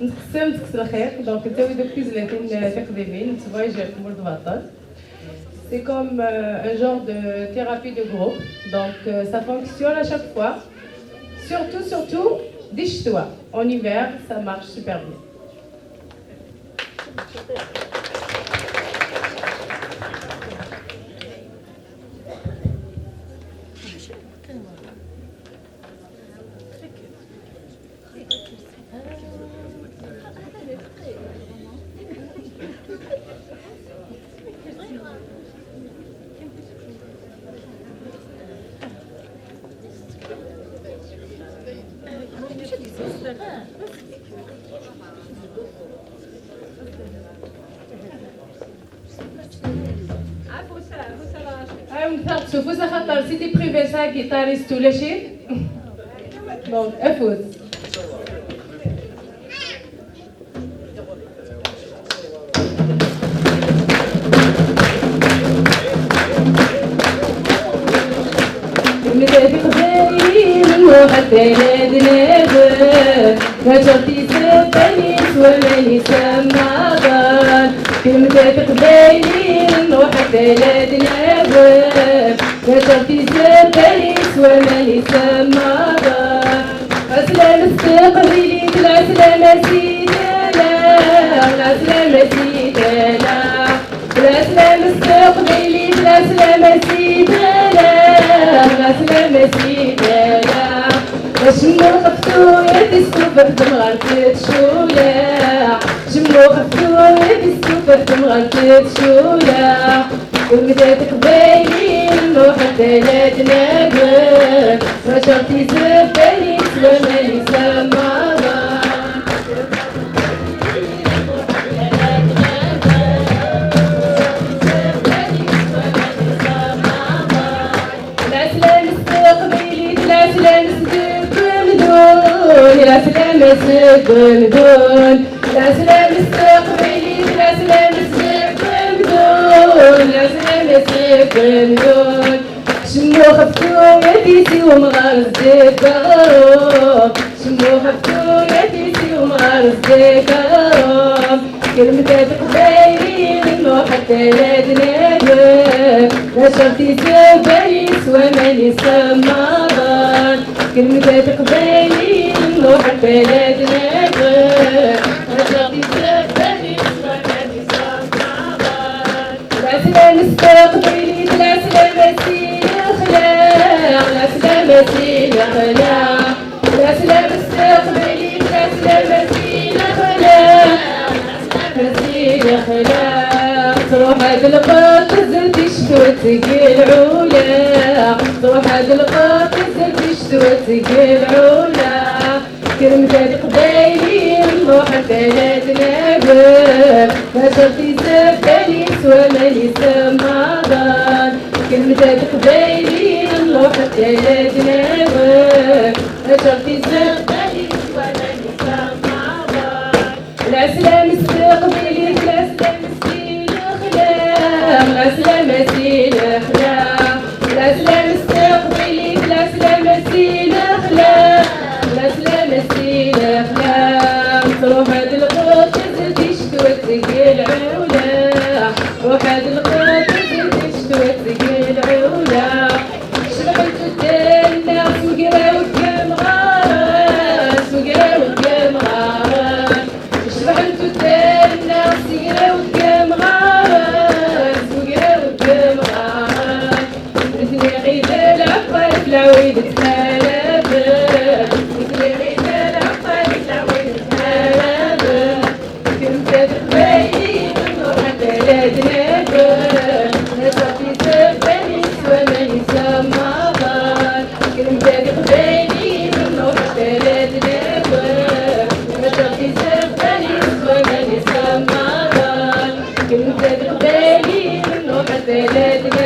نتقسم الخير. دونك نتاوي دوك 30 تقديمين نتواجه في مرض بطل. C'est comme un genre de thérapie de groupe. Donc ça fonctionne à chaque fois. Surtout, dis-toi, en hiver, ça marche super bien. فوز خاطر سيتي بريفيسا كيتاريست ولا شي دونك افوز. متى تقدري من وحدة لدنابر هجرتي سبني وماني سمعان متى تقبلي من وحدة لدنابر هجرتي سبني وماني سمعان عسلامة استقبلي بالعسلامة سيدانا بالعسلامة سيدانا بالعسلامة استقبلي بالعسلامة سيدانا بالعسلامة سيدانا شمو خفتو يا تستوفر دمغرتت شولا شمو خفتو يا تستوفر دمغرتت شولا ومتى تقبلي نروح الثلاث نقر رشرتي زبالي سلاماني سمارة العسلامة استقبلي العسلامة استقبلون العسلامة استقبلون العسلامة استقبلي العسلامة استقبلون العسلامة استقبلون شمو خفتو يا تيسي ومغارز ديكارهم شمو خفتو يا تيسي ومغارز ديكارهم كلمة تقبلي نروح الثلاث نقر نشرتي سبالي سوا ماني سماران كلمة تقبلي نروح الثلاث نقر نشرتي سبالي سوا ماني سماران العسلامة استقبلي العسلامة العسلامة سينا العسلامة استقبلي العسلامة سينا تروح هاد القط زلتي شتوى تقي العلا تروح هاد القط زلتي شتوى تقي العلا كلمة تقبلي نروح الثلاث نقر نشرتي سبالي سوا ماني سمعان كلمة تقبلي نروح الثلاث نقر نشرتي سبالي سوا ماني سمعان العسلامة استقبلي العسلامة العسلامة سينا خلاق العسلامة استقبلي العسلامة سينا خلاق العسلامة سينا خلاق تروح هاد القط زلتي شتوى تقي العلا روح هاد القط زلتي شتوى تقي العلا شربتو الدنيا وقراو الكمغان وقراو الكمغان شربتو الدنيا وقراو الكمغان وقراو الكمغان مثلي غيد العقل في العويد تهالب مثلي غيد العقل في العويد تهالب كنت تقبلي نروح الثلاث نقر نشرتي سبالي سوا ماني سماران كنت تقبلي نروح الثلاث نقر نشرتي سبالي سوا ماني سماران كنت تقبلي نروح الثلاث نقر